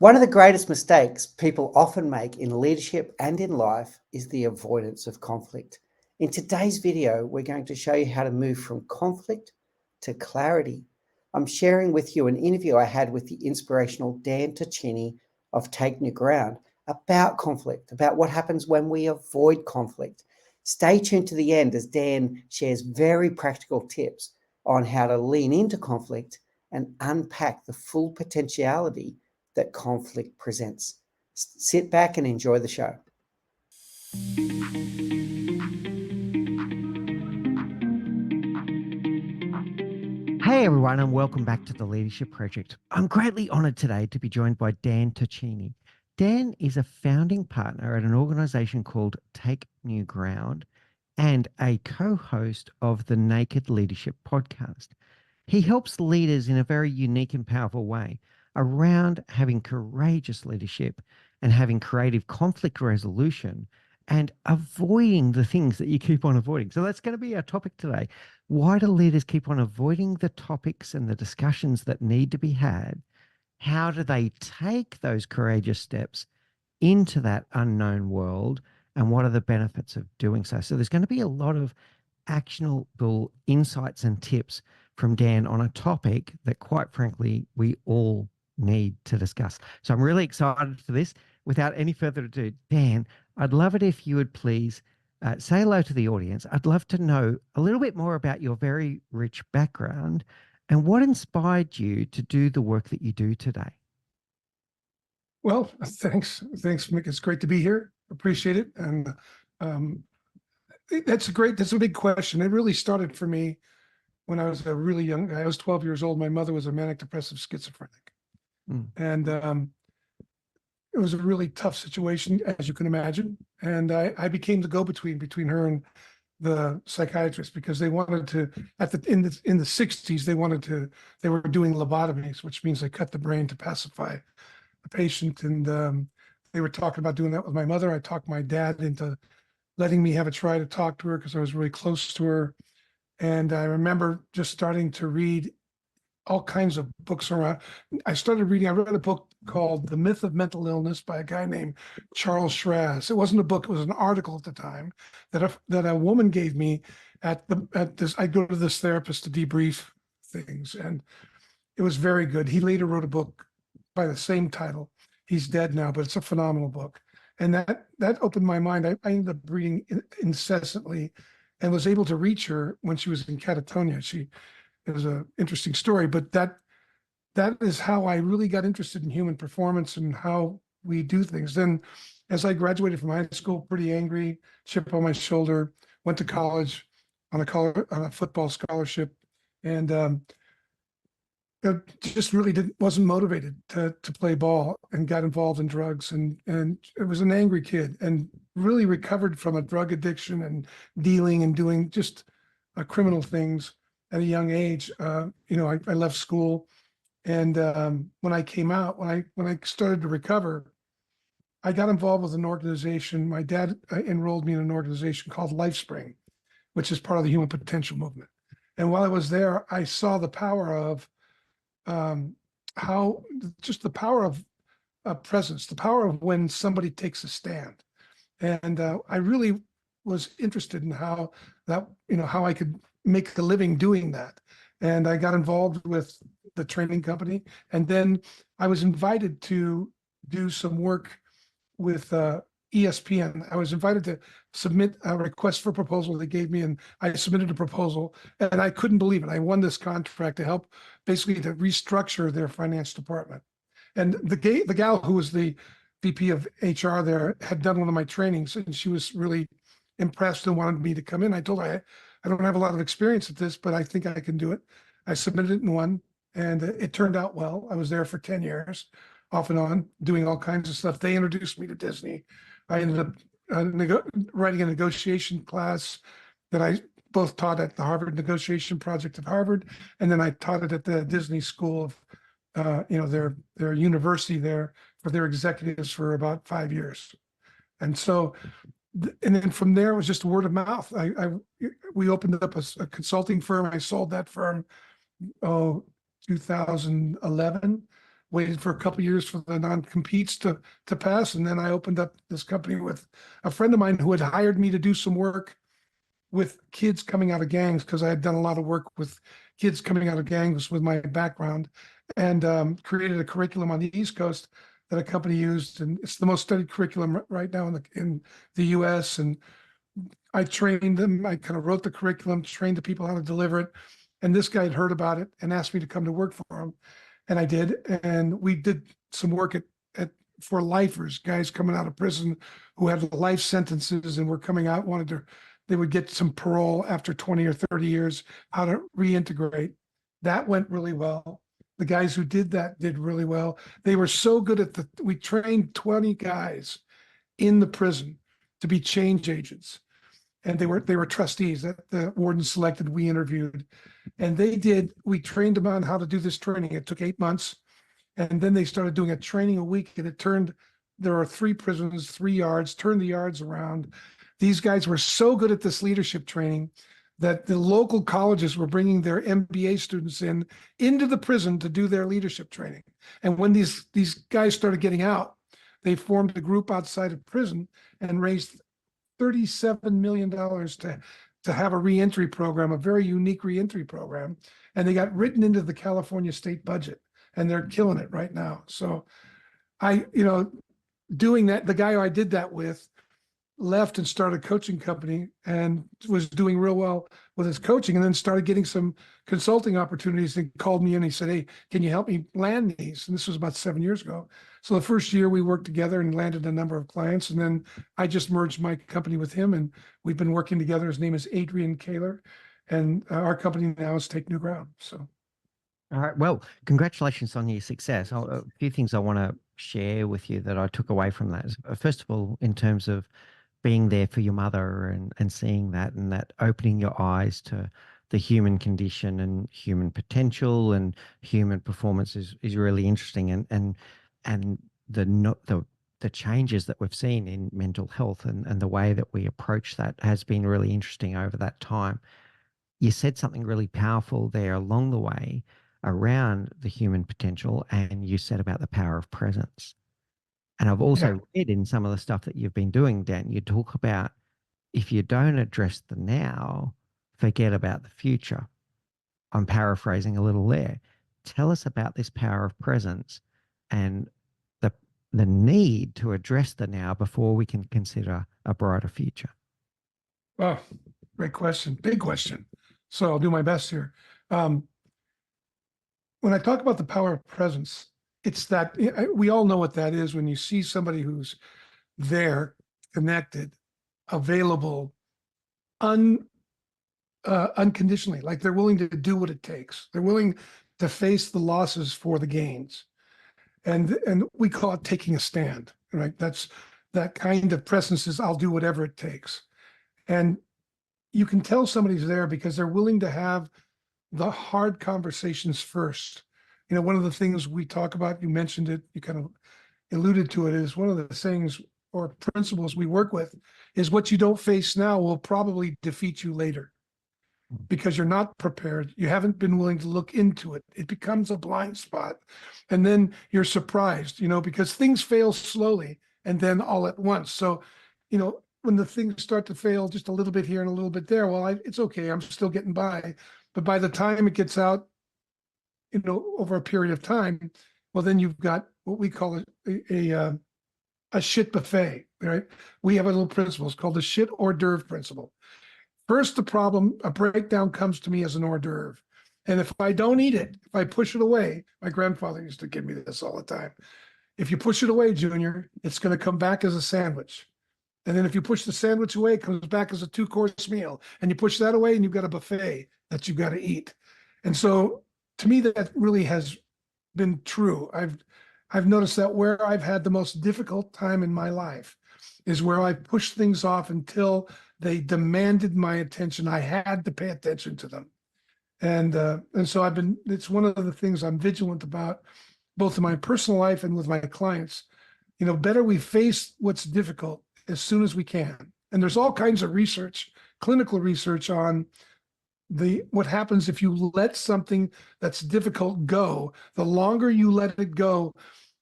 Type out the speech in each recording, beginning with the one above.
One of the greatest mistakes people often make in leadership and in life is the avoidance of conflict. In today's video, we're going to show you how to move from conflict to clarity. I'm sharing with you an interview I had with the inspirational Dan Ticini of Take New Ground about conflict, about what happens when we avoid conflict. Stay tuned to the end as Dan shares very practical tips on how to lean into conflict and unpack the full potentiality that conflict presents. Sit back and enjoy the show. Hey everyone, and welcome back to the Leadership Project. I'm greatly honored today to be joined by Dan Ticini. Dan is a founding partner at an organization called Take New Ground and a co-host of the Naked Leadership podcast. He helps leaders in a very unique and powerful way around having courageous leadership and having creative conflict resolution and avoiding the things that you keep on avoiding. So that's going to be our topic today. Why do leaders keep on avoiding the topics and the discussions that need to be had? How do they take those courageous steps into that unknown world? And what are the benefits of doing so? So there's going to be a lot of actionable insights and tips from Dan on a topic that, quite frankly, we all need to discuss. So I'm really excited for this. Without any further ado, Dan, I'd love it if you would please say hello to the audience. I'd love to know a little bit more about your very rich background and what inspired you to do the work that you do today. Well, thanks, Mick. It's great to be here. Appreciate it. And that's a big question. It really started for me when I was a really young guy. I was 12 years old. My mother was a manic depressive schizophrenic. And it was a really tough situation, as you can imagine. And I became the go-between between her and the psychiatrist, because they wanted to, in the 60s, they were doing lobotomies, which means they cut the brain to pacify the patient. And they were talking about doing that with my mother. I talked my dad into letting me have a try to talk to her because I was really close to her. And I remember just starting to read all kinds of books around. I read a book called The Myth of Mental Illness by a guy named Charles Schraz. It wasn't a book, it was an article at the time that a woman gave me at this. I go to this therapist to debrief things, and it was very good. He later wrote a book by the same title. He's dead now, but it's a phenomenal book. And that opened my mind. I ended up reading incessantly and was able to reach her when she was in catatonia. It was an interesting story, but that is how I really got interested in human performance and how we do things. Then as I graduated from high school, pretty angry, chip on my shoulder, went to college on a football scholarship, and just really wasn't motivated to play ball, and got involved in drugs, and it was an angry kid, and really recovered from a drug addiction and dealing and doing just criminal things at a young age. I left school, and when I came out, when I started to recover, I got involved with an organization. My dad enrolled me in an organization called LifeSpring, which is part of the Human Potential Movement. And while I was there, I saw the power of the power of presence, the power of when somebody takes a stand. And I really was interested in how I could make a living doing that. And I got involved with the training company. And then I was invited to do some work with ESPN. I was invited to submit a request for proposal they gave me, and I submitted a proposal, and I couldn't believe it. I won this contract to help basically to restructure their finance department. And the gal who was the VP of HR there had done one of my trainings, and she was really impressed and wanted me to come in. I told her, I don't have a lot of experience at this, but I think I can do it. I submitted it and won, and it turned out well. I was there for 10 years, off and on, doing all kinds of stuff. They introduced me to Disney. I ended up writing a negotiation class that I both taught at the Harvard Negotiation Project at Harvard, and then I taught it at the Disney School of, their university there for their executives for about 5 years. And so, and then from there, it was just word of mouth. We opened up a consulting firm. I sold that firm, 2011. waited for a couple of years for the non-competes to pass. And then I opened up this company with a friend of mine who had hired me to do some work with kids coming out of gangs, because I had done a lot of work with kids coming out of gangs with my background, and created a curriculum on the East Coast that a company used. And it's the most studied curriculum right now in the US. And I trained them. I kind of wrote the curriculum, trained the people how to deliver it. And this guy had heard about it and asked me to come to work for him. And I did. And we did some work for lifers, guys coming out of prison who had life sentences and were coming out, they would get some parole after 20 or 30 years, how to reintegrate. That went really well. The guys who did that did really well. They were so good we trained 20 guys in the prison to be change agents. And they were trustees that the warden selected, we interviewed. And we trained them on how to do this training. It took 8 months. And then they started doing a training a week, and there are 3 prisons, 3 yards, turned the yards around. These guys were so good at this leadership training that the local colleges were bringing their MBA students into the prison to do their leadership training. And when these guys started getting out, they formed a group outside of prison and raised $37 million to have a reentry program, a very unique reentry program. And they got written into the California state budget, and they're killing it right now. So doing that, the guy who I did that with left and started a coaching company and was doing real well with his coaching, and then started getting some consulting opportunities, and called me in. He said, "Hey, can you help me land these?" And this was about 7 years ago. So the first year we worked together and landed a number of clients. And then I just merged my company with him, and we've been working together. His name is Adrian Kaler, and our company now is Take New Ground. So. All right. Well, congratulations on your success. A few things I want to share with you that I took away from that. First of all, in terms of being there for your mother and seeing that, and that opening your eyes to the human condition and human potential and human performance is really interesting. And the changes that we've seen in mental health and the way that we approach that has been really interesting over that time. You said something really powerful there along the way around the human potential, and you said about the power of presence. And I've also read in some of the stuff that you've been doing, Dan, you talk about, if you don't address the now, forget about the future. I'm paraphrasing a little there. Tell us about this power of presence and the need to address the now before we can consider a brighter future. Oh, great question. Big question. So I'll do my best here. When I talk about the power of presence, it's that we all know what that is. When you see somebody who's there, connected, available, unconditionally, like they're willing to do what it takes. They're willing to face the losses for the gains. And we call it taking a stand, right? That kind of presence is, I'll do whatever it takes. And you can tell somebody's there because they're willing to have the hard conversations first. One of the things we talk about, you mentioned it, you kind of alluded to it, is one of the things or principles we work with is what you don't face now will probably defeat you later, because you're not prepared. You haven't been willing to look into it. It becomes a blind spot. And then you're surprised, because things fail slowly and then all at once. So, when the things start to fail just a little bit here and a little bit there, well, it's okay. I'm still getting by. But by the time it gets out, over a period of time, well, then you've got what we call a shit buffet, right? We have a little principle. It's called the shit hors d'oeuvre principle. First, a breakdown comes to me as an hors d'oeuvre. And if I don't eat it, if I push it away, my grandfather used to give me this all the time. If you push it away, Junior, it's going to come back as a sandwich. And then if you push the sandwich away, it comes back as a 2-course meal. And you push that away and you've got a buffet that you've got to eat. And so to me, that really has been true. I've noticed that where I've had the most difficult time in my life is where I pushed things off until they demanded my attention. I had to pay attention to them. And so it's one of the things I'm vigilant about, both in my personal life and with my clients. Better we face what's difficult as soon as we can. And there's all kinds of research, clinical research on what happens if you let something that's difficult go, the longer you let it go,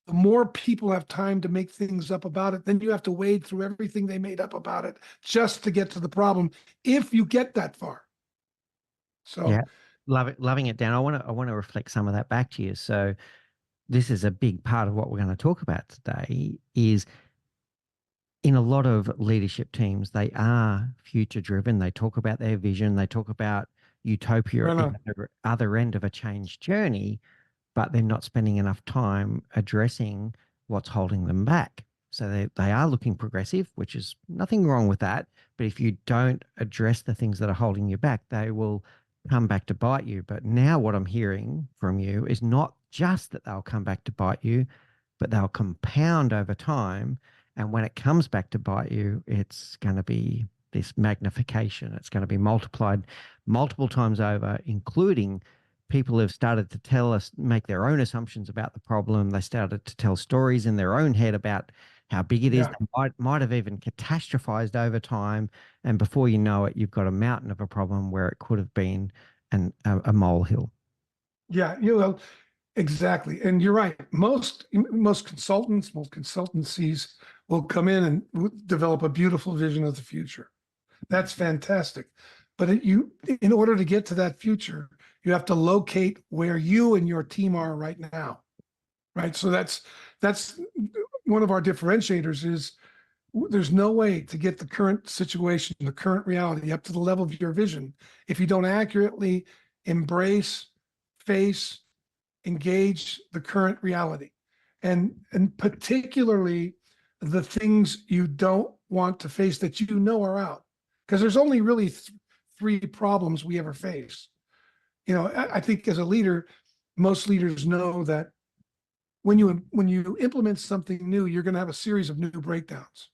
the more people have time to make things up about it. Then you have to wade through everything they made up about it just to get to the problem, if you get that far. So Yeah, loving it, Dan. I want to reflect some of that back to you. So this is a big part of what we're going to talk about today. Is in a lot of leadership teams, they are future driven. They talk about their vision. They talk about utopia at the other end of a change journey, but they're not spending enough time addressing what's holding them back. So they are looking progressive, which is nothing wrong with that. But if you don't address the things that are holding you back, they will come back to bite you. But now what I'm hearing from you is not just that they'll come back to bite you, but they'll compound over time. And when it comes back to bite you, it's going to be this magnification. It's going to be multiplied multiple times over, including people have started to tell us, make their own assumptions about the problem. They started to tell stories in their own head about how big it is. They might have even catastrophized over time. And before you know it, you've got a mountain of a problem where it could have been a molehill. Yeah, exactly. And you're right. Most consultants, most consultancies will come in and develop a beautiful vision of the future. That's fantastic. But in order to get to that future, you have to locate where you and your team are right now. Right. So that's one of our differentiators is there's no way to get the current situation, the current reality up to the level of your vision if you don't accurately embrace, face, engage the current reality. And particularly the things you don't want to face that you know are out. Because there's only really three problems we ever face. I think as a leader, most leaders know that when you implement something new, you're going to have a series of new breakdowns.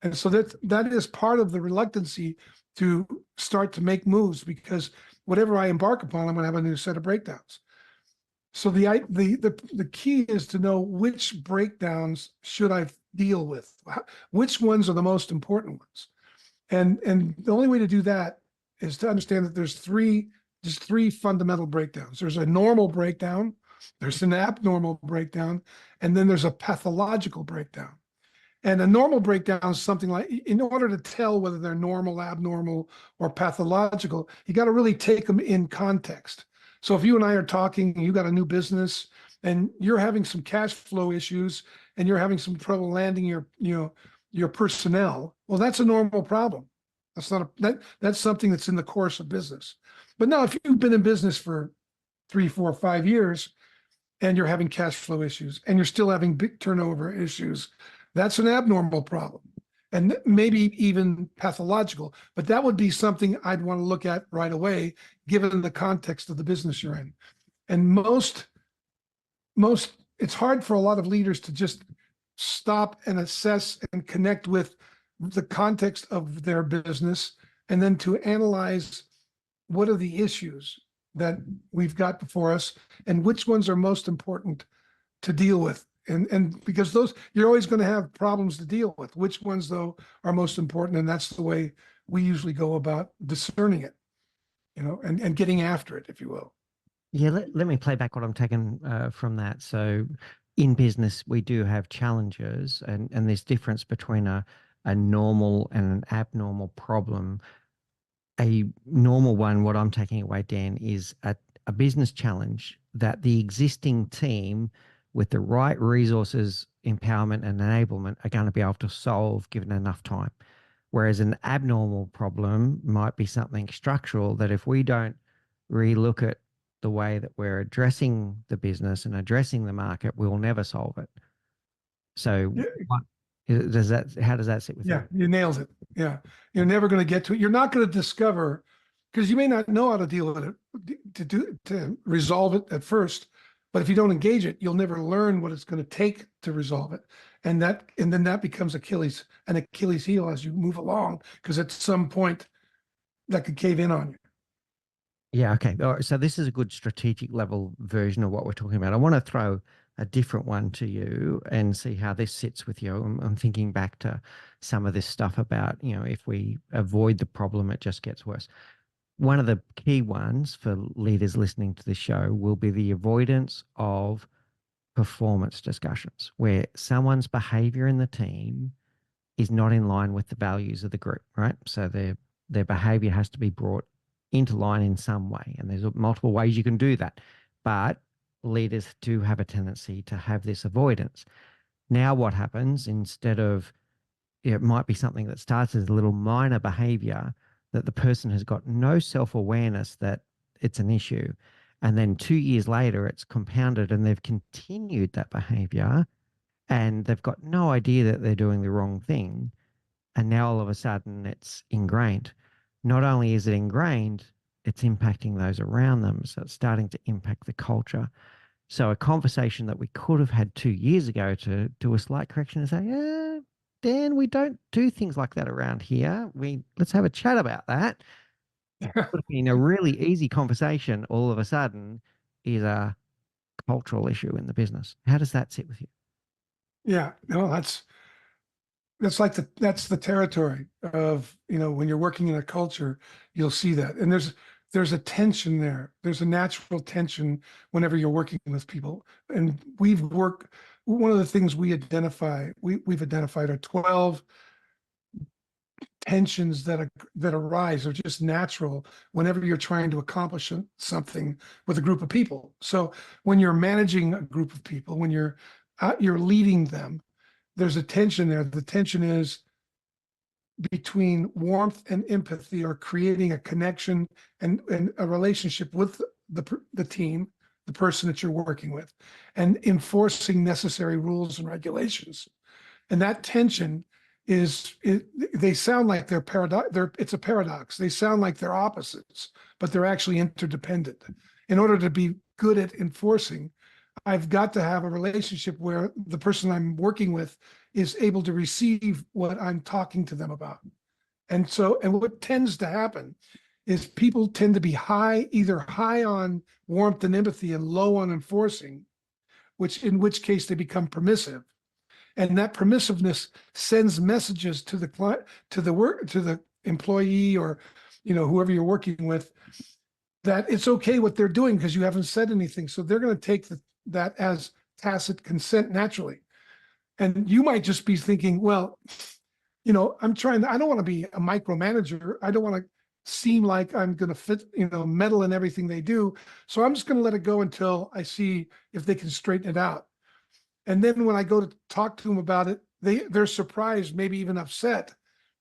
And so that is part of the reluctancy to start to make moves, because whatever I embark upon, I'm going to have a new set of breakdowns. So the key is to know which breakdowns should I deal with, which ones are the most important ones. And the only way to do that is to understand that there's three fundamental breakdowns. There's a normal breakdown, there's an abnormal breakdown, and then there's a pathological breakdown. And a normal breakdown is something like, in order to tell whether they're normal, abnormal, or pathological, you got to really take them in context. So if you and I are talking, you got a new business and you're having some cash flow issues and you're having some trouble landing your personnel, well, that's a normal problem. That's something that's in the course of business. But now if you've been in business for 3, 4, 5 years and you're having cash flow issues and you're still having big turnover issues, that's an abnormal problem and maybe even pathological. But that would be something I'd want to look at right away, given the context of the business you're in. And most, it's hard for a lot of leaders to just stop and assess and connect with the context of their business, and then to analyze what are the issues that we've got before us and which ones are most important to deal with. And because those, you're always going to have problems to deal with. Which ones, though, are most important? And that's the way we usually go about discerning it, and getting after it, if you will. Yeah, let me play back what I'm taking from that. So in business, we do have challenges, and there's difference between a normal and an abnormal problem. A normal one, what I'm taking away, Dan, is a business challenge that the existing team with the right resources, empowerment, and enablement are going to be able to solve given enough time. Whereas an abnormal problem might be something structural that if we don't relook at the way that we're addressing the business and addressing the market, we'll never solve it. So how does that sit with you? Yeah, you nailed it. Yeah. You're never going to get to it. You're not going to discover, because you may not know how to deal with it, to resolve it at first. But if you don't engage it, you'll never learn what it's going to take to resolve it. And then that becomes an Achilles heel as you move along, because at some point that could cave in on you. Yeah. Okay. All right. So this is a good strategic level version of what we're talking about. I want to throw a different one to you and see how this sits with you. I'm thinking back to some of this stuff about, if we avoid the problem, it just gets worse. one of the key ones for leaders listening to the show will be the avoidance of performance discussions where someone's behavior in the team is not in line with the values of the group, right? So their behavior has to be brought into line in some way. And there's multiple ways you can do that. But leaders do have a tendency to have this avoidance. Now what happens, instead of, it might be something that starts as a little minor behavior that the person has got no self-awareness that it's an issue. And then 2 years later, it's compounded and they've continued that behavior and they've got no idea that they're doing the wrong thing. And now all of a sudden it's ingrained. Not only is it ingrained, it's impacting those around them. So it's starting to impact the culture. So a conversation that we could have had 2 years ago to do a slight correction and say, Dan, we don't do things like that around here. Let's have a chat about that. In a really easy conversation, all of a sudden is a cultural issue in the business. How does that sit with you? Yeah, no, that's the territory of, when you're working in a culture, you'll see that. And there's a tension there. There's a natural tension whenever you're working with people. And one of the things we've identified are 12 tensions that arise are just natural whenever you're trying to accomplish something with a group of people. So when you're managing a group of people, when you're leading them, there's a tension there. The tension is between warmth and empathy, or creating a connection and a relationship with the team, the person that you're working with, and enforcing necessary rules and regulations. And that tension they sound like it's a paradox. They sound like they're opposites, but they're actually interdependent. In order to be good at enforcing, I've got to have a relationship where the person I'm working with is able to receive what I'm talking to them about. And what tends to happen is people tend to be either high on warmth and empathy and low on enforcing, in which case they become permissive. And that permissiveness sends messages to the client, to the employee, or whoever you're working with, that it's okay what they're doing because you haven't said anything. So they're going to take that as tacit consent naturally. And you might just be thinking, well, I don't want to be a micromanager. I don't want to seem like I'm going to fit, meddle in everything they do. So I'm just going to let it go until I see if they can straighten it out. And then when I go to talk to them about it, they're surprised, maybe even upset,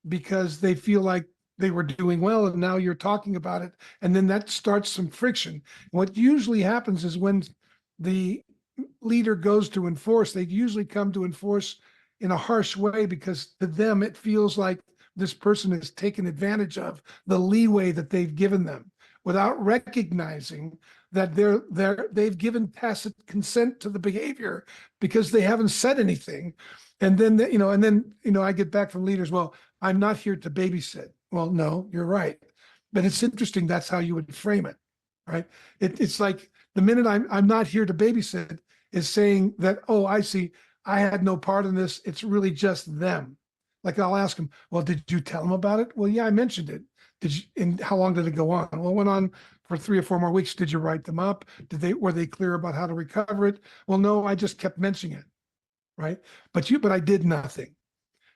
because they feel like they were doing well and now you're talking about it. And then that starts some friction. What usually happens is when the leader goes to enforce, they usually come to enforce in a harsh way, because to them, it feels like this person has taken advantage of the leeway that they've given them, without recognizing that they've given tacit consent to the behavior because they haven't said anything. And then, I get back from leaders, well, I'm not here to babysit. Well, no, you're right. But it's interesting. That's how you would frame it, right? It's like the minute I'm not here to babysit is saying that, oh, I see, I had no part in this. It's really just them. Like I'll ask them, well, did you tell them about it? Well, yeah, I mentioned it. And how long did it go on? Well, it went on for 3 or 4 more weeks. Did you write them up? Were they clear about how to recover it? Well, no, I just kept mentioning it, right? But I did nothing.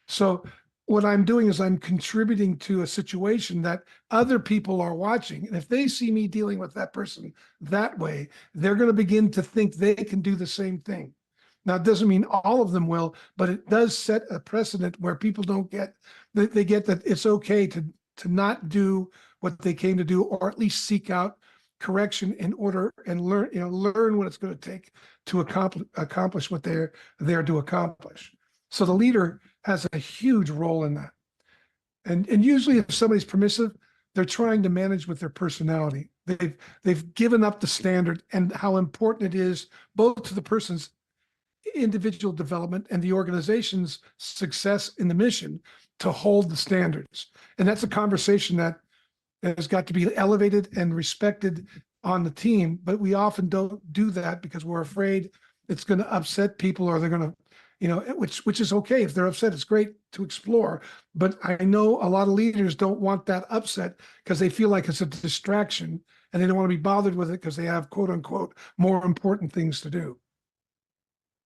So what I'm doing is I'm contributing to a situation that other people are watching. And if they see me dealing with that person that way, they're going to begin to think they can do the same thing. Now, it doesn't mean all of them will, but it does set a precedent where people they get that it's okay to not do what they came to do, or at least seek out correction in order and learn what it's going to take to accomplish what they're there to accomplish. So the leader has a huge role in that. And usually if somebody's permissive, they're trying to manage with their personality. They've given up the standard and how important it is both to the person's individual development and the organization's success in the mission to hold the standards. And that's a conversation that has got to be elevated and respected on the team, but we often don't do that because we're afraid it's going to upset people, or they're going to which is okay. If they're upset, it's great to explore. But I know a lot of leaders don't want that upset because they feel like it's a distraction and they don't want to be bothered with it because they have, quote unquote, more important things to do.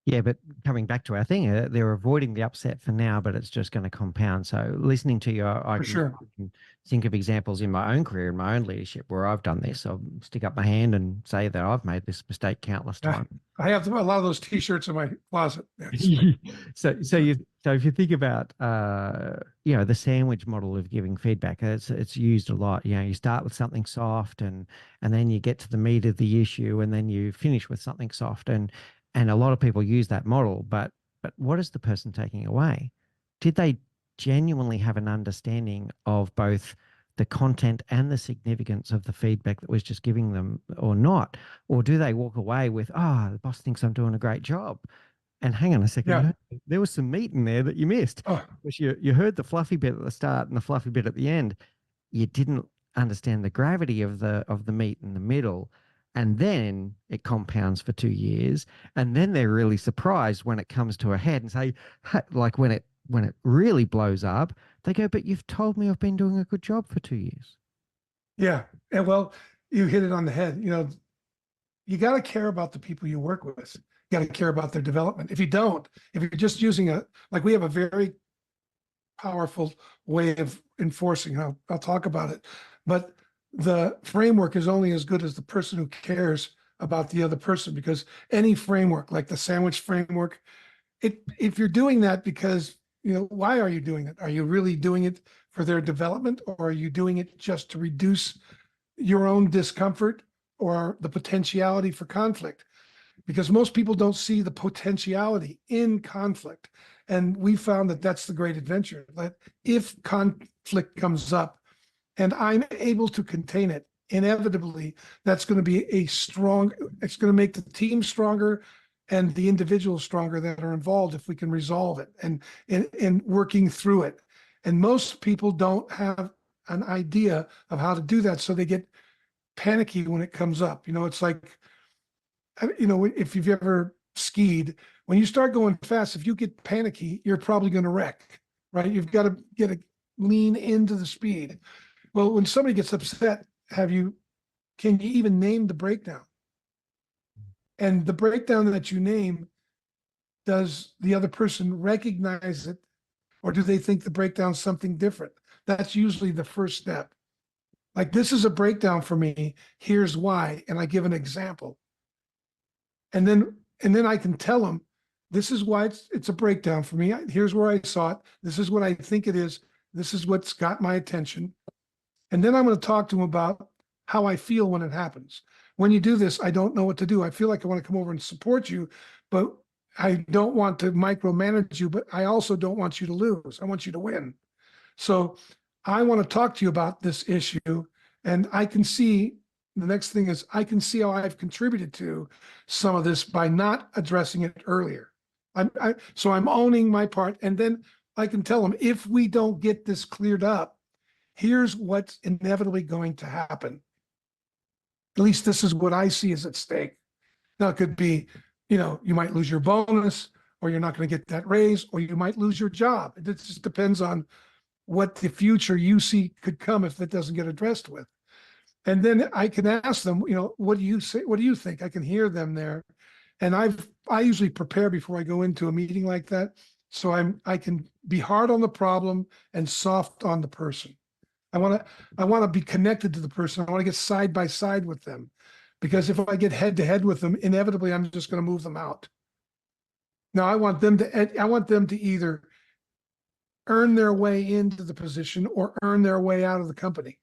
Yeah, but coming back to our thing, they're avoiding the upset for now, but it's just going to compound. So listening to you, I can think of examples in my own career, in my own leadership, where I've done this. I'll stick up my hand and say that I've made this mistake countless times. I have a lot of those T-shirts in my closet. So if you think about, the sandwich model of giving feedback, it's used a lot. You start with something soft, and then you get to the meat of the issue, and then you finish with something soft. And a lot of people use that model, but what is the person taking away? Did they genuinely have an understanding of both the content and the significance of the feedback that was just giving them or not? Or do they walk away with, the boss thinks I'm doing a great job? And hang on a second, there was some meat in there that you missed. Because you heard the fluffy bit at the start and the fluffy bit at the end. You didn't understand the gravity of the meat in the middle. And then it compounds for 2 years. And then they're really surprised when it comes to a head and say, like when it really blows up, they go, but you've told me I've been doing a good job for 2 years. Yeah. And well, you hit it on the head. You got to care about the people you work with. You got to care about their development. If you're just using we have a very powerful way of enforcing. I'll talk about it, but the framework is only as good as the person who cares about the other person, because any framework, like the sandwich framework, if you're doing that because, why are you doing it? Are you really doing it for their development, or are you doing it just to reduce your own discomfort or the potentiality for conflict? Because most people don't see the potentiality in conflict. And we found that that's the great adventure. That if conflict comes up and I'm able to contain it, inevitably, that's going to be it's going to make the team stronger and the individuals stronger that are involved if we can resolve it and working through it. And most people don't have an idea of how to do that. So they get panicky when it comes up. It's like, if you've ever skied, when you start going fast, if you get panicky, you're probably going to wreck, right? You've got to lean into the speed. Well, when somebody gets upset, can you even name the breakdown? And the breakdown that you name, does the other person recognize it, or do they think the breakdown's something different? That's usually the first step. Like, this is a breakdown for me. Here's why. And I give an example. And then I can tell them, this is why it's a breakdown for me. Here's where I saw it. This is what I think it is. This is what's got my attention. And then I'm going to talk to them about how I feel when it happens. When you do this, I don't know what to do. I feel like I want to come over and support you, but I don't want to micromanage you, but I also don't want you to lose. I want you to win. So I want to talk to you about this issue. And I can see, the next thing is, I can see how I've contributed to some of this by not addressing it earlier. So I'm owning my part. And then I can tell them, if we don't get this cleared up, here's what's inevitably going to happen. At least this is what I see is at stake. Now, it could be, you might lose your bonus, or you're not going to get that raise, or you might lose your job. It just depends on what the future you see could come if it doesn't get addressed with. And then I can ask them, what do you say? What do you think? I can hear them there. And I usually prepare before I go into a meeting like that. So I can be hard on the problem and soft on the person. I want to be connected to the person. I want to get side by side with them, because if I get head to head with them, inevitably I'm just going to move them out. Now I want them to either earn their way into the position or earn their way out of the company.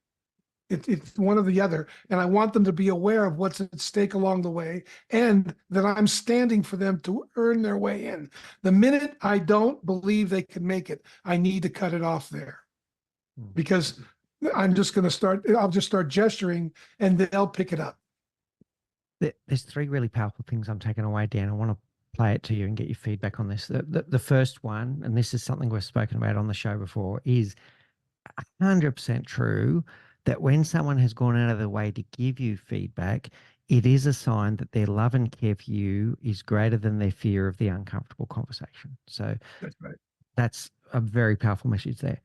It's one or the other. And I want them to be aware of what's at stake along the way, and that I'm standing for them to earn their way in. The minute I don't believe they can make it, I need to cut it off there, because I'll just start gesturing and they'll pick it up. There's 3 really powerful things I'm taking away, Dan. I want to play it to you and get your feedback on this. The first one, and this is something we've spoken about on the show before, is 100% true that when someone has gone out of their way to give you feedback, it is a sign that their love and care for you is greater than their fear of the uncomfortable conversation. So That's right. that's a very powerful message there.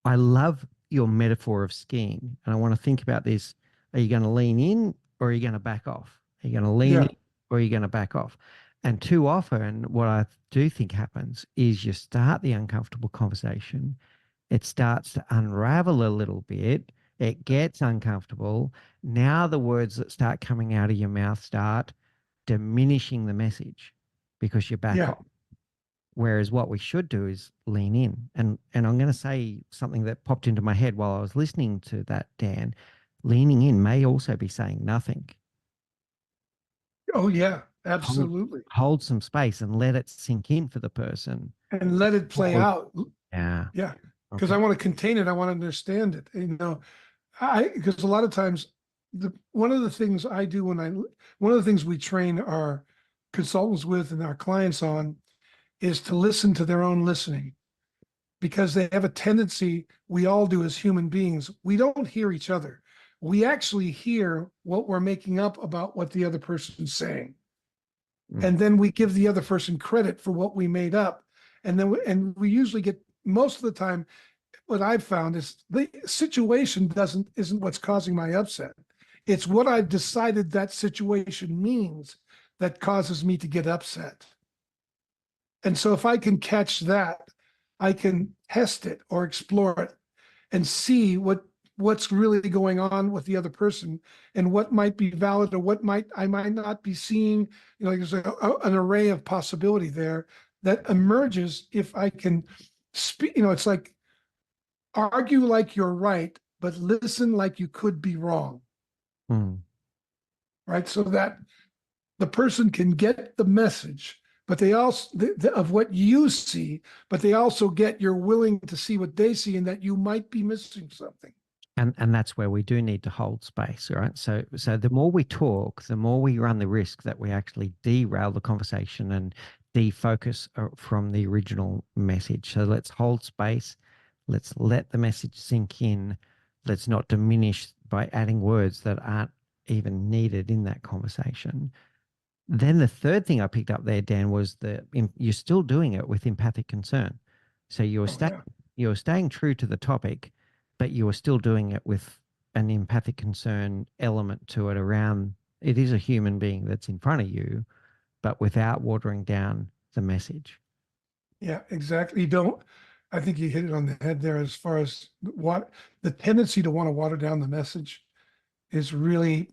I love your metaphor of skiing, and I want to think about this. Are you going to lean in or are you going to back off? Are you going to lean in or are you going to back off? And too often, what I do think happens is you start the uncomfortable conversation, it starts to unravel a little bit, it gets uncomfortable. Now the words that start coming out of your mouth start diminishing the message because you're back off. Whereas what we should do is lean in. And I'm going to say something that popped into my head while I was listening to that, Dan. Leaning in may also be saying nothing. Oh, yeah, absolutely. Hold some space and let it sink in for the person. And let it play out. Yeah. Yeah. Because I want to contain it. I want to understand it. Because a lot of times, one of the things I do one of the things we train our consultants with and our clients on is to listen to their own listening, because they have a tendency, we all do as human beings, we don't hear each other. We actually hear what we're making up about what the other person's saying. And then we give the other person credit for what we made up. And then we usually get, most of the time, what I've found is the situation isn't what's causing my upset. It's what I've decided that situation means that causes me to get upset. And so if I can catch that, I can test it or explore it and see what's really going on with the other person and what might be valid or what I might not be seeing. There's an array of possibility there that emerges if I can speak. It's like argue like you're right, but listen like you could be wrong. Right? So that the person can get the message, but they also of what you see, but they also get you're willing to see what they see and that you might be missing something. And that's where we do need to hold space, right? So the more we talk, the more we run the risk that we actually derail the conversation and defocus from the original message. So let's hold space. Let's let the message sink in. Let's not diminish by adding words that aren't even needed in that conversation. Then the third thing I picked up there, Dan, was you're still doing it with empathic concern. So you're staying true to the topic, but you are still doing it with an empathic concern element to it around it is a human being that's in front of you, but without watering down the message. Yeah, exactly. I think you hit it on the head there as far as what the tendency to want to water down the message is really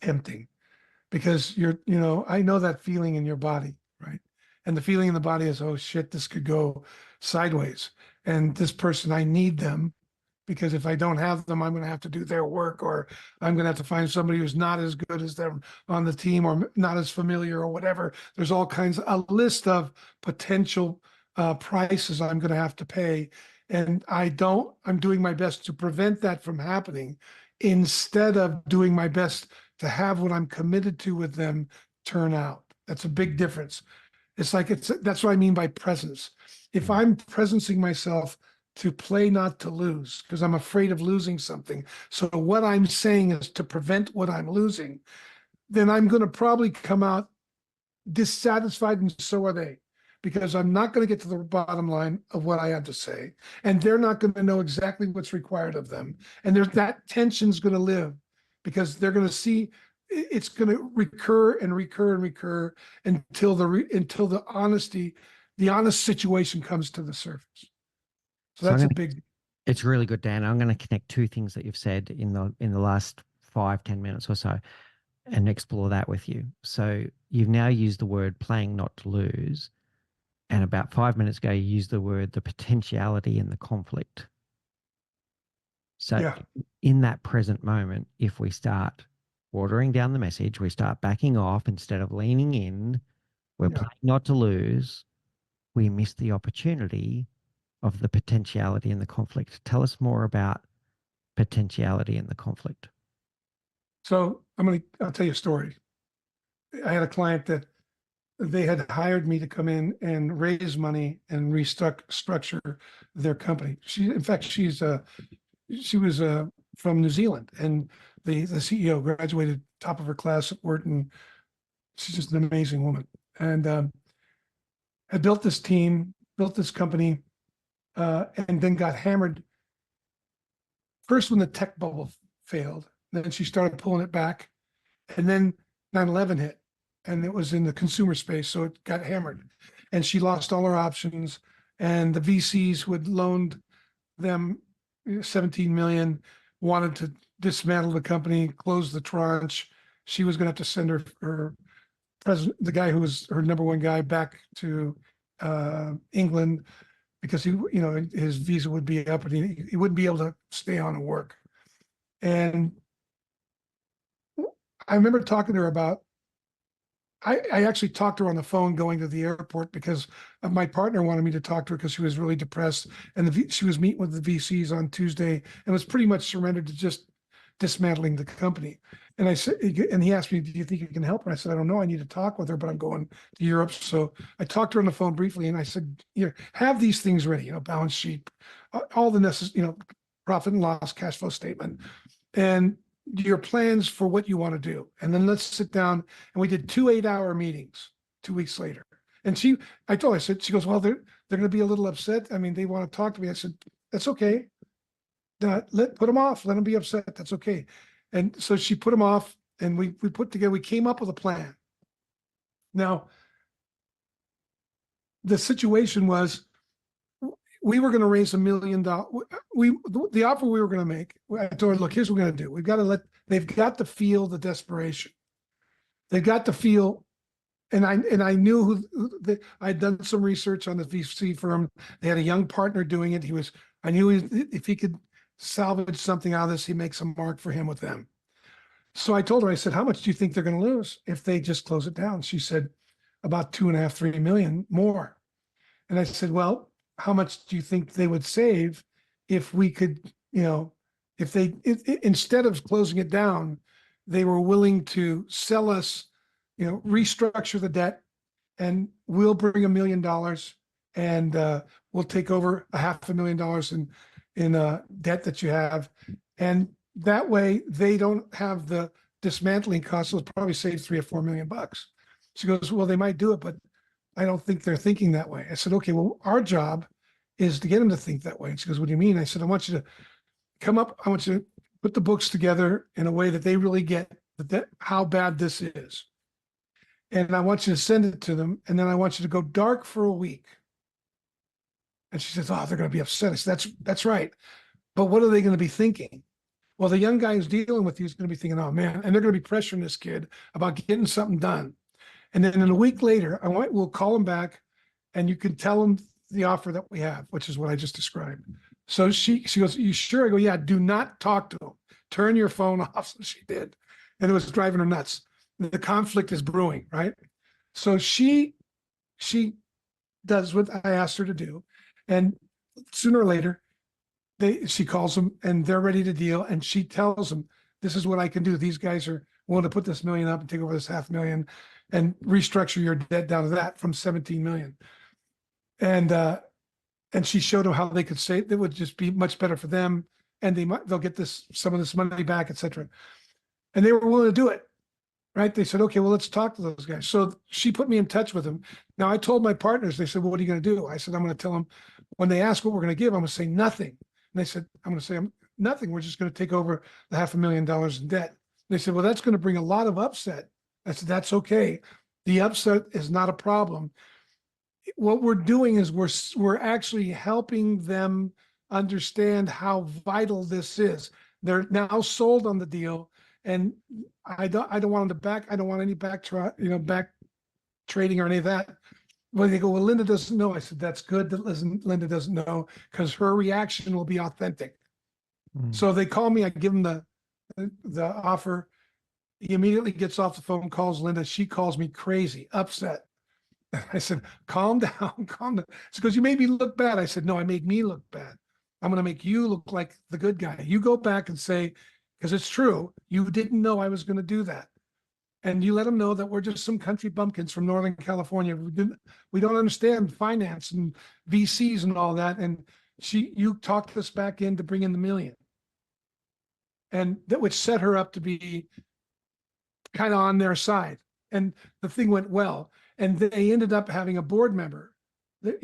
tempting, because I know that feeling in your body, right? And the feeling in the body is, oh shit, this could go sideways. And this person, I need them, because if I don't have them, I'm going to have to do their work, or I'm going to have to find somebody who's not as good as them on the team, or not as familiar, or whatever. There's all kinds of a list of potential prices I'm going to have to pay. And I'm doing my best to prevent that from happening, instead of doing my best to have what I'm committed to with them turn out. That's a big difference. That's what I mean by presence. If I'm presencing myself to play not to lose, because I'm afraid of losing something, so what I'm saying is to prevent what I'm losing, then I'm going to probably come out dissatisfied, and so are they, because I'm not going to get to the bottom line of what I have to say, and they're not going to know exactly what's required of them. And that tension's going to live, because they're going to see it's going to recur and recur and recur until the honest situation comes to the surface. So that's it's really good, Dan. I'm going to connect two things that you've said in the last 5-10 minutes or so and explore that with you. So you've now used the word playing not to lose. And about 5 minutes ago, you used the potentiality in the conflict. So in that present moment, if we start watering down the message, we start backing off instead of leaning in, we're playing not to lose, we miss the opportunity of the potentiality in the conflict. Tell us more about potentiality in the conflict. So I'll tell you a story. I had a client that they had hired me to come in and raise money and restructure their company. She was from New Zealand, and the CEO graduated top of her class at Wharton. She's just an amazing woman. And had built this team, built this company, and then got hammered. First when the tech bubble failed, then she started pulling it back. And then 9/11 hit, and it was in the consumer space, so it got hammered. And she lost all her options, and the VCs who had loaned them 17 million wanted to dismantle the company, close the tranche. She was going to have to send her president, the guy who was her number one guy, back to England because his visa would be up and he wouldn't be able to stay on and work. And I remember talking to her about, I actually talked to her on the phone going to the airport because my partner wanted me to talk to her because she was really depressed. And she was meeting with the VCs on Tuesday and was pretty much surrendered to just dismantling the company. And I said, and he asked me, do you think you can help her? I said, I don't know. I need to talk with her, but I'm going to Europe. So I talked to her on the phone briefly and I said, have these things ready, balance sheet, all the necessary, profit and loss, cash flow statement, and your plans for what you want to do. And then let's sit down. And we did 2 8-hour meetings 2 weeks later. And she goes, well, they're going to be a little upset. I mean, they want to talk to me. I said, that's okay. Put them off. Let them be upset. That's okay. And so she put them off and we came up with a plan. Now, the situation was, we were going to raise $1 million. The offer we were going to make, I told her, look, here's what we're going to do. They've got to feel the desperation. They've got to feel, and I knew I'd done some research on the VC firm. They had a young partner doing it. I knew if he could salvage something out of this, he makes a mark for him with them. So I told her, I said, how much do you think they're going to lose if they just close it down? She said, about 2.5, 3 million more. And I said, well, how much do you think they would save if we could, if instead of closing it down, they were willing to sell us, restructure the debt, and we'll bring $1 million and we'll take over $500,000 in debt that you have. And that way they don't have the dismantling costs. It'll probably save $3 or $4 million. She goes, well, they might do it, but I don't think they're thinking that way. I said, okay, well, our job is to get them to think that way. And she goes, what do you mean? I said, I want you to come up. I want you to put the books together in a way that they really get how bad this is. And I want you to send it to them. And then I want you to go dark for a week. And she says, oh, they're going to be upset. I said, that's right. But what are they going to be thinking? Well, the young guy who's dealing with you is going to be thinking, oh man, and they're going to be pressuring this kid about getting something done. And then in a week later, we'll call him back and you can tell him the offer that we have, which is what I just described. So she goes, you sure? I go, yeah, do not talk to him. Turn your phone off. So she did. And it was driving her nuts. The conflict is brewing, right? So she does what I asked her to do. And sooner or later, she calls them and they're ready to deal. And she tells them, this is what I can do. These guys are willing to put this $1 million up and take over this $500,000 and restructure your debt down to that from 17 million. And she showed them how they could say it would just be much better for them. And they'll get some of this money back, et cetera. And they were willing to do it. Right. They said, okay, well, let's talk to those guys. So she put me in touch with them. Now I told my partners, they said, well, what are you going to do? I said, I'm going to tell them when they ask what we're going to give, I'm going to say nothing. And they said, I'm going to say nothing. We're just going to take over the $500,000 in debt. And they said, well, that's going to bring a lot of upset. I said, that's okay. The upset is not a problem. What we're doing is we're actually helping them understand how vital this is. They're now sold on the deal. And I don't want them to I don't want any back trading or any of that. Well, they go, well, Linda doesn't know. I said, that's good that Linda doesn't know because her reaction will be authentic. So they call me, I give them the offer. He immediately gets off the phone, calls Linda. She calls me crazy, upset. I said, calm down, calm down. She goes, you made me look bad. I said, no, I made me look bad. I'm going to make you look like the good guy. You go back and say, because it's true, you didn't know I was going to do that. And you let them know that we're just some country bumpkins from Northern California. We don't understand finance and VCs and all that. And you talked us back in to bring in the $1 million. And that which set her up to be kind of on their side, and the thing went well. And they ended up having a board member,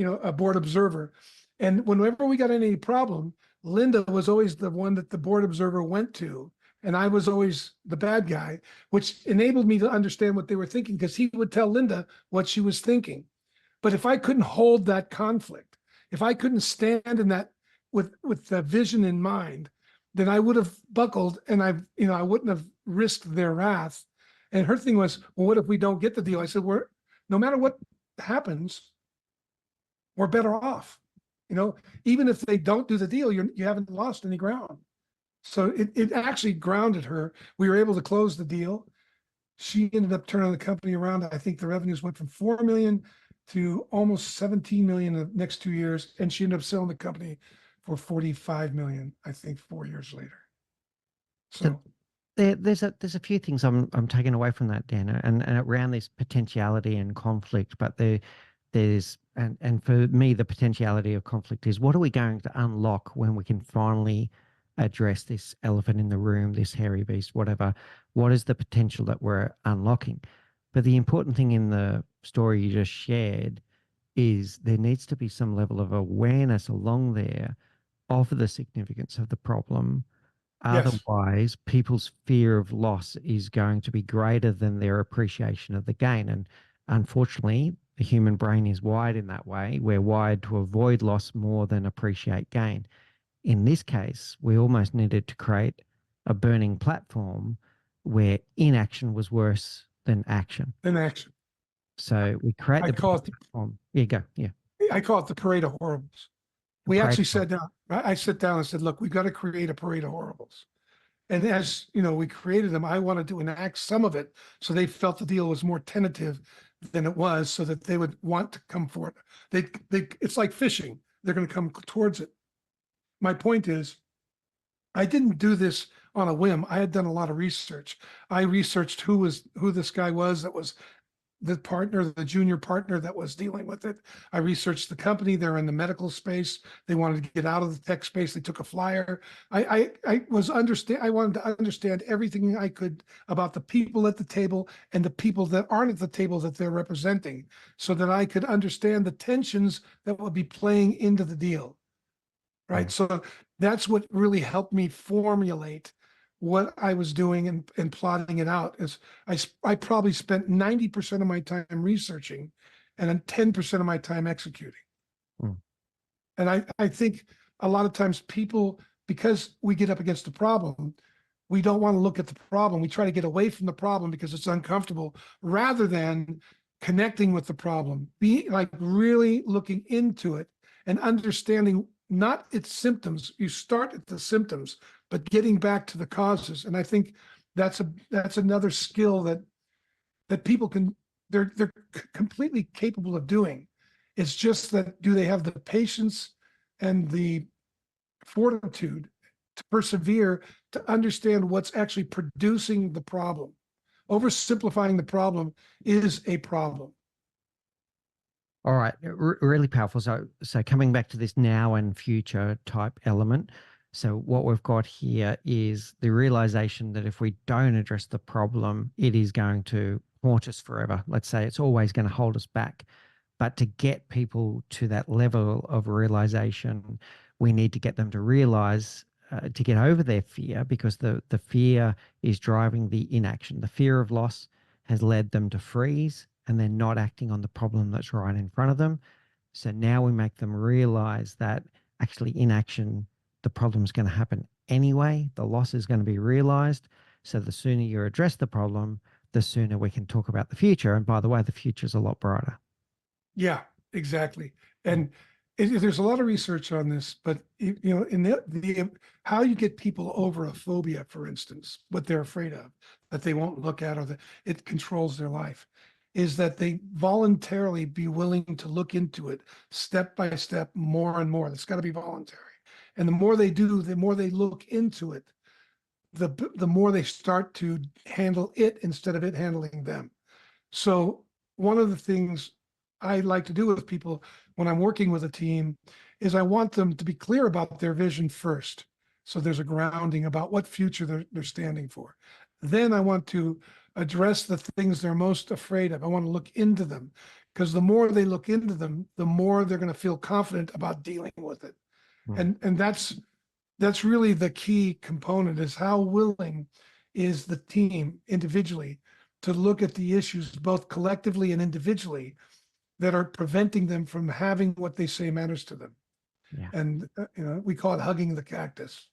a board observer. And whenever we got any problem, Linda was always the one that the board observer went to. And I was always the bad guy, which enabled me to understand what they were thinking, because he would tell Linda what she was thinking. But if I couldn't hold that conflict, if I couldn't stand in that with the vision in mind, then I would have buckled, and I wouldn't have risked their wrath. And her thing was, well, what if we don't get the deal? I said, no matter what happens, we're better off. Even if they don't do the deal, you haven't lost any ground. So it actually grounded her. We were able to close the deal. She ended up turning the company around. I think the revenues went from 4 million to almost 17 million in the next 2 years. And she ended up selling the company for 45 million, I think, 4 years later. So there's a few things I'm taking away from that, Dan, and around this potentiality and conflict, but there's and for me, the potentiality of conflict is, what are we going to unlock when we can finally address this elephant in the room, this hairy beast, whatever? What is the potential that we're unlocking? But the important thing in the story you just shared is there needs to be some level of awareness along there of the significance of the problem. Yes. Otherwise, people's fear of loss is going to be greater than their appreciation of the gain. And unfortunately, the human brain is wired in that way. We're wired to avoid loss more than appreciate gain. In this case, we almost needed to create a burning platform where inaction was worse than action. So we create the platform. Yeah, go. Yeah. I call it the parade of horribles. We actually sat down. I sat down and said, look, we've got to create a parade of horribles. And as we created them, I wanted to enact some of it so they felt the deal was more tentative than it was, so that they would want to come forward. It's like fishing. They're going to come towards it. My point is, I didn't do this on a whim. I had done a lot of research. I researched who this guy was that was the junior partner that was dealing with it. I researched the company. They're in the medical space. They wanted to get out of the tech space. They took a flyer. I wanted to understand everything I could about the people at the table and the people that aren't at the table that they're representing, so that I could understand the tensions that would be playing into the deal. Right. So that's what really helped me formulate what I was doing and plotting it out. Is I probably spent 90% of my time researching and then 10% of my time executing. And I think a lot of times people, because we get up against the problem, we don't want to look at the problem. We try to get away from the problem because it's uncomfortable, rather than connecting with the problem, be like really looking into it and understanding not its symptoms. You start at the symptoms, but getting back to the causes. And I think that's another skill that people they're completely capable of doing. It's just that, do they have the patience and the fortitude to persevere, to understand what's actually producing the problem? Oversimplifying the problem is a problem. All right, really powerful. So coming back to this now and future type element. So what we've got here is the realization that if we don't address the problem, it is going to haunt us forever. Let's say it's always going to hold us back. But to get people to that level of realization, we need to get them to realize, to get over their fear, because the fear is driving the inaction. The fear of loss has led them to freeze, and they're not acting on the problem that's right in front of them. So now we make them realize that actually inaction, the problem's going to happen anyway. The loss is going to be realized. So the sooner you address the problem, the sooner we can talk about the future. And by the way, the future is a lot brighter. Yeah, exactly. And there's a lot of research on this, but in the how you get people over a phobia, for instance, what they're afraid of, that they won't look at, or that it controls their life, is that they voluntarily be willing to look into it step by step, more and more. That's got to be voluntary. And the more they do, the more they look into it, the more they start to handle it instead of it handling them. So one of the things I like to do with people when I'm working with a team is I want them to be clear about their vision first. So there's a grounding about what future they're standing for. Then I want to address the things they're most afraid of. I want to look into them, because the more they look into them, the more they're going to feel confident about dealing with it. And that's really the key component, is how willing is the team individually to look at the issues, both collectively and individually, that are preventing them from having what they say matters to them. Yeah. And we call it hugging the cactus.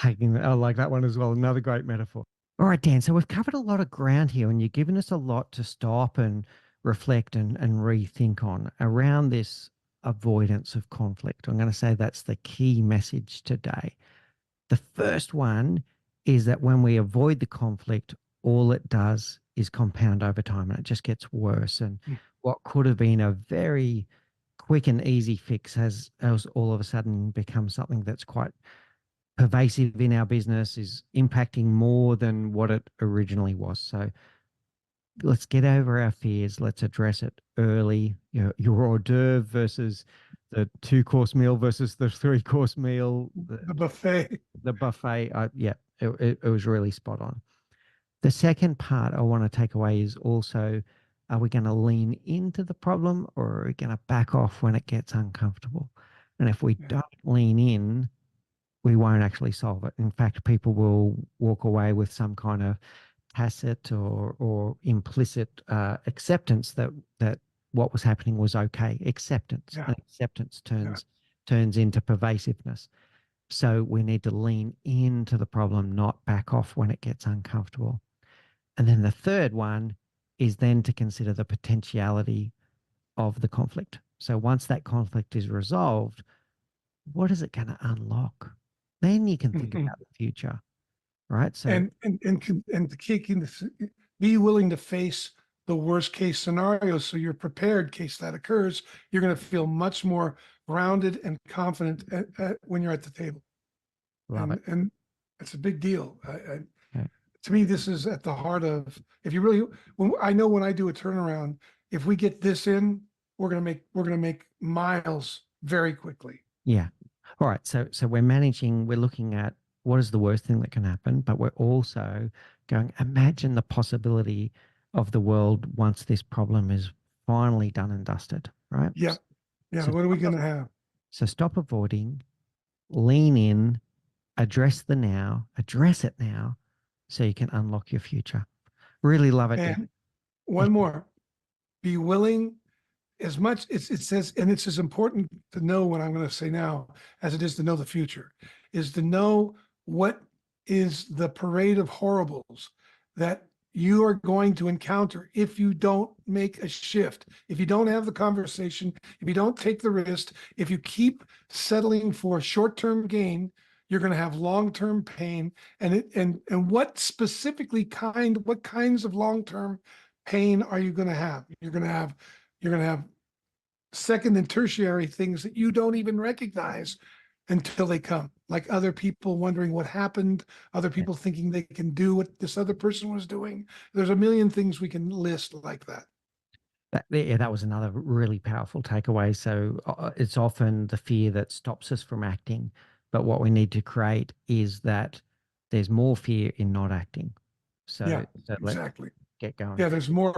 I like that one as well. Another great metaphor. All right, Dan. So we've covered a lot of ground here, and you've given us a lot to stop and reflect and rethink on around this avoidance of conflict. I'm going to say that's the key message today. The first one is that when we avoid the conflict, all it does is compound over time, and it just gets worse. And what could have been a very quick and easy fix has all of a sudden become something that's quite pervasive in our business, is impacting more than what it originally was. So let's get over our fears. Let's address it early. Your hors d'oeuvre versus the 2-course meal versus the 3-course meal. The buffet. The buffet. It was really spot on. The second part I want to take away is also, are we going to lean into the problem, or are we going to back off when it gets uncomfortable? And if we don't lean in, we won't actually solve it. In fact, people will walk away with some kind of tacit or implicit acceptance that what was happening was okay. Acceptance. And acceptance turns into pervasiveness. So we need to lean into the problem, not back off when it gets uncomfortable. And then the third one is then to consider the potentiality of the conflict. So once that conflict is resolved, what is it going to unlock? Then you can think about the future, right? So and the key, be willing to face the worst case scenario, so you're prepared in case that occurs. You're going to feel much more grounded and confident when you're at the table. And it's a big deal. To me, this is at the heart of, if you really, I know when I do a turnaround, if we get this in, we're going to make miles very quickly. Yeah. All right. So we're looking at what is the worst thing that can happen, but we're also going, imagine the possibility of the world once this problem is finally done and dusted, right? Yeah. Yeah. So what are we going to have? So stop avoiding, lean in, address it now, so you can unlock your future. Really love it. And one more, be willing. As much it says, and it's as important to know what I'm going to say now as it is to know the future, is to know what is the parade of horribles that you are going to encounter if you don't make a shift, if you don't have the conversation, if you don't take the risk, if you keep settling for short-term gain, you're going to have long-term pain. And what kinds of long-term pain are you going to have? You're going to have second and tertiary things that you don't even recognize until they come, like other people wondering what happened, other people thinking they can do what this other person was doing. There's a million things we can list like that. That was another really powerful takeaway. So it's often the fear that stops us from acting, but what we need to create is that there's more fear in not acting. So exactly. Get going. Yeah, there's more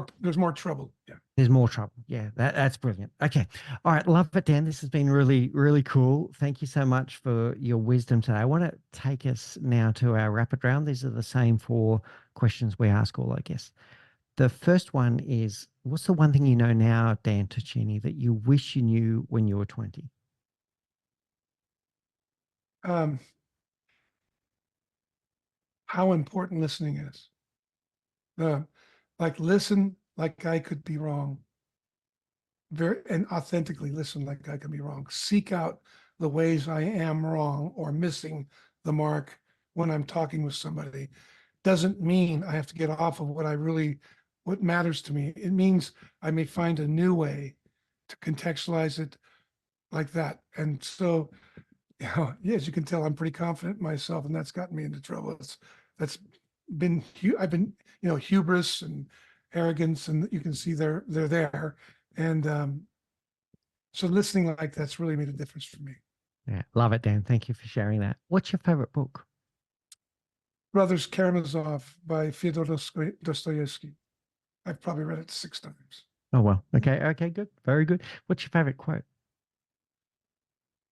trouble. Yeah. There's more trouble. Yeah, that's brilliant. Okay. All right. Love it, Dan. This has been really, really cool. Thank you so much for your wisdom today. I want to take us now to our rapid round. These are the same 4 questions we ask all, I guess. The first one is, what's the one thing you know now, Dan Ticini, that you wish you knew when you were 20? How important listening is. Listen like I could be wrong. And authentically listen like I could be wrong. Seek out the ways I am wrong or missing the mark when I'm talking with somebody. Doesn't mean I have to get off of what matters to me. It means I may find a new way to contextualize it like that. And so, as you can tell, I'm pretty confident in myself, and that's gotten me into trouble. I've been, hubris and arrogance, and you can see they're there. And so listening like that's really made a difference for me. Yeah, love it, Dan. Thank you for sharing that. What's your favorite book? Brothers Karamazov by Fyodor Dostoevsky. I've probably read it 6 times. Oh, well. Okay. Okay, good. Very good. What's your favorite quote?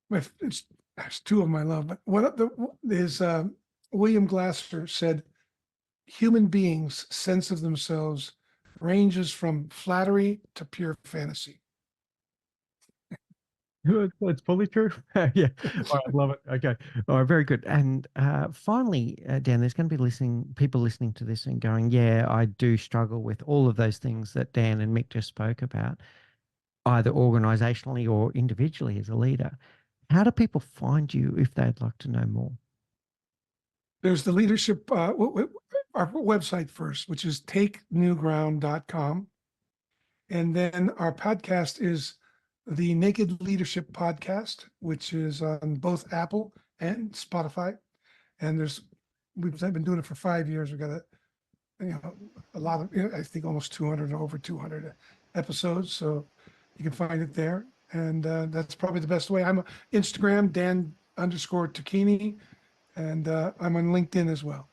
There's 2 of them I love, but one of is William Glasser said, human beings' sense of themselves ranges from flattery to pure fantasy. It's fully true. Yeah. All right, love it. Okay. All right, very good. And finally, Dan, there's going to be people listening to this and going, yeah, I do struggle with all of those things that Dan and Mick just spoke about, either organizationally or individually as a leader. How do people find you if they'd like to know more? There's the leadership, our website first, which is takenewground.com. And then our podcast is the Naked Leadership Podcast, which is on both Apple and Spotify. And we've been doing it for 5 years. We've got a lot of, I think almost 200 or over 200 episodes. So you can find it there. And that's probably the best way. I'm on Instagram, Dan_Tacchini, and I'm on LinkedIn as well.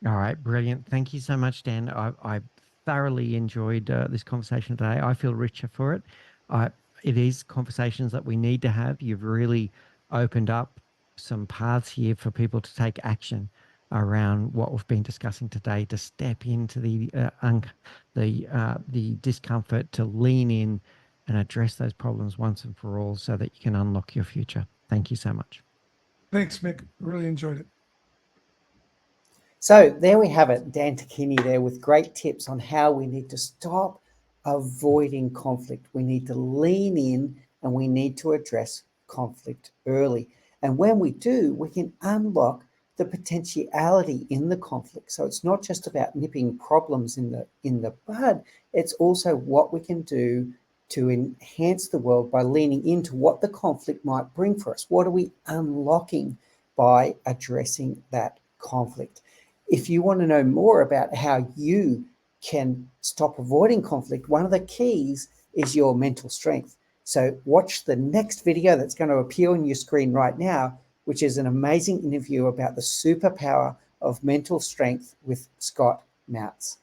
All right, brilliant. Thank you so much, Dan. I thoroughly enjoyed this conversation today. I feel richer for it. It is conversations that we need to have. You've really opened up some paths here for people to take action around what we've been discussing today, to step into the discomfort, to lean in and address those problems once and for all so that you can unlock your future. Thank you so much. Thanks, Mick. Really enjoyed it. So there we have it, Dan Tacchini there with great tips on how we need to stop avoiding conflict. We need to lean in and we need to address conflict early. And when we do, we can unlock the potentiality in the conflict. So it's not just about nipping problems in the bud, it's also what we can do to enhance the world by leaning into what the conflict might bring for us. What are we unlocking by addressing that conflict? If you want to know more about how you can stop avoiding conflict, one of the keys is your mental strength. So watch the next video that's going to appear on your screen right now, which is an amazing interview about the superpower of mental strength with Scott Mounts.